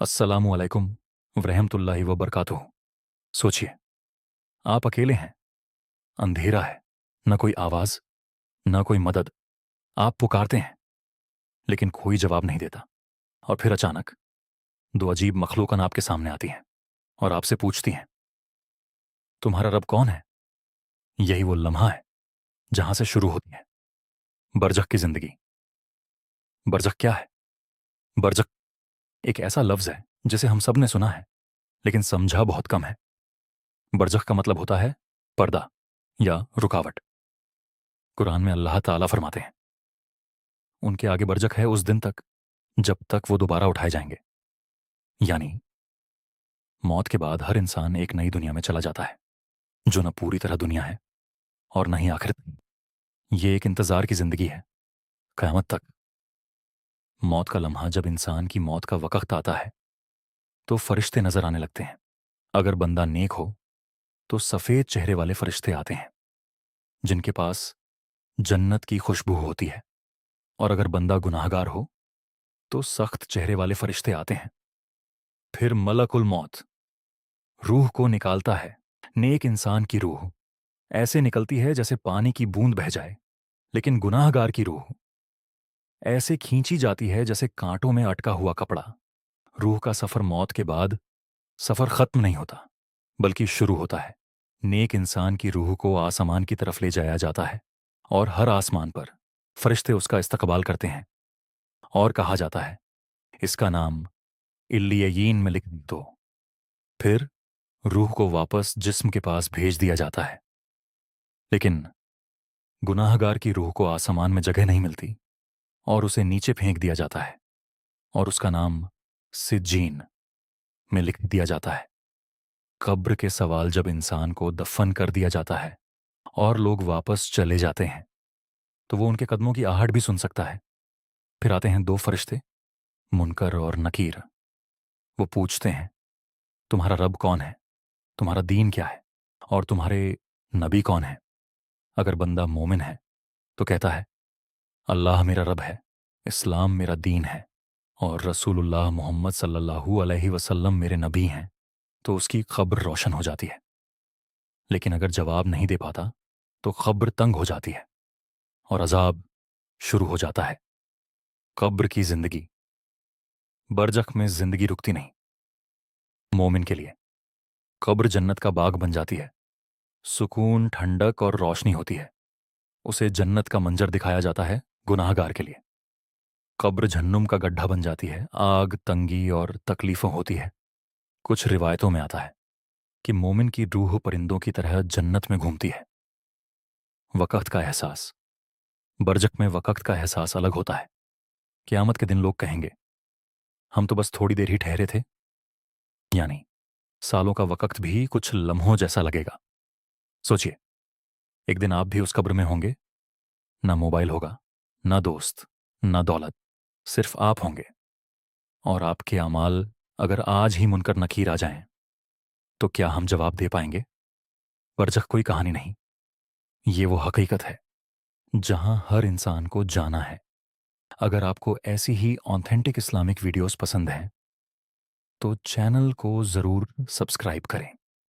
अस्सलामु अलैकुम वरहमतुल्लाहि व बरकातुहू। सोचिए, आप अकेले हैं, अंधेरा है, न कोई आवाज, न कोई मदद। आप पुकारते हैं, लेकिन कोई जवाब नहीं देता। और फिर अचानक दो अजीब मखलूकन आपके सामने आती हैं और आपसे पूछती हैं, तुम्हारा रब कौन है? यही वो लम्हा है जहां से शुरू होती है बरजख की जिंदगी। बरजख क्या है? बरजख एक ऐसा लफ्ज है जिसे हम सब ने सुना है, लेकिन समझा बहुत कम है। बरजख का मतलब होता है पर्दा या रुकावट। कुरान में अल्लाह ताला फरमाते हैं, उनके आगे बरजख है उस दिन तक जब तक वो दोबारा उठाए जाएंगे। यानी मौत के बाद हर इंसान एक नई दुनिया में चला जाता है, जो न पूरी तरह दुनिया है और न ही आखिरत। ये एक इंतजार की जिंदगी है, कयामत तक। मौत का लम्हा जब इंसान की मौत का वक्त आता है तो फरिश्ते नजर आने लगते हैं। अगर बंदा नेक हो तो सफेद चेहरे वाले फरिश्ते आते हैं जिनके पास जन्नत की खुशबू होती है, और अगर बंदा गुनाहगार हो तो सख्त चेहरे वाले फरिश्ते आते हैं। फिर मलकुल मौत रूह को निकालता है। नेक इंसान की रूह ऐसे निकलती है जैसे पानी की बूंद बह जाए, लेकिन गुनाहगार की रूह ऐसे खींची जाती है जैसे कांटों में अटका हुआ कपड़ा। रूह का सफर मौत के बाद सफर खत्म नहीं होता, बल्कि शुरू होता है। नेक इंसान की रूह को आसमान की तरफ ले जाया जाता है और हर आसमान पर फरिश्ते उसका इस्तकबाल करते हैं और कहा जाता है, इसका नाम इल्लियीन में लिख दो। फिर रूह को वापस जिस्म के पास भेज दिया जाता है। लेकिन गुनाहगार की रूह को आसमान में जगह नहीं मिलती और उसे नीचे फेंक दिया जाता है और उसका नाम सिज्जीन में लिख दिया जाता है। कब्र के सवाल जब इंसान को दफन कर दिया जाता है और लोग वापस चले जाते हैं तो वो उनके कदमों की आहट भी सुन सकता है। फिर आते हैं दो फरिश्ते, मुनकर और नकीर। वो पूछते हैं, तुम्हारा रब कौन है? तुम्हारा दीन क्या है? और तुम्हारे नबी कौन है? अगर बंदा मोमिन है तो कहता है, अल्लाह मेरा रब है, इस्लाम मेरा दीन है और रसूलुल्लाह मोहम्मद सल्लल्लाहु अलैहि वसल्लम मेरे नबी हैं, तो उसकी खब्र रोशन हो जाती है। लेकिन अगर जवाब नहीं दे पाता तो खब्र तंग हो जाती है और अजाब शुरू हो जाता है। कब्र की जिंदगी। बरजख में जिंदगी रुकती नहीं। मोमिन के लिए कब्र जन्नत का बाग बन जाती है। सुकून, ठंडक और रोशनी होती है। उसे जन्नत का मंजर दिखाया जाता है। गुनाहगार के लिए कब्र जहन्नुम का गड्ढा बन जाती है। आग, तंगी और तकलीफों होती है। कुछ रिवायतों में आता है कि मोमिन की रूह परिंदों की तरह जन्नत में घूमती है। वक़्त का एहसास। बरजख में वक़्त का एहसास अलग होता है। क़यामत के दिन लोग कहेंगे, हम तो बस थोड़ी देर ही ठहरे थे। यानी सालों का वक़्त भी कुछ लम्हों जैसा लगेगा। सोचिए, एक दिन आप भी उस कब्र में होंगे। ना मोबाइल होगा, ना दोस्त, ना दौलत, सिर्फ आप होंगे। और आपके अमाल अगर आज ही मुनकर नकीर आ जाएं, तो क्या हम जवाब दे पाएंगे? बरजख कोई कहानी नहीं, ये वो हकीकत है जहां हर इंसान को जाना है। अगर आपको ऐसी ही ऑथेंटिक इस्लामिक वीडियोस पसंद हैं तो चैनल को ज़रूर सब्सक्राइब करें।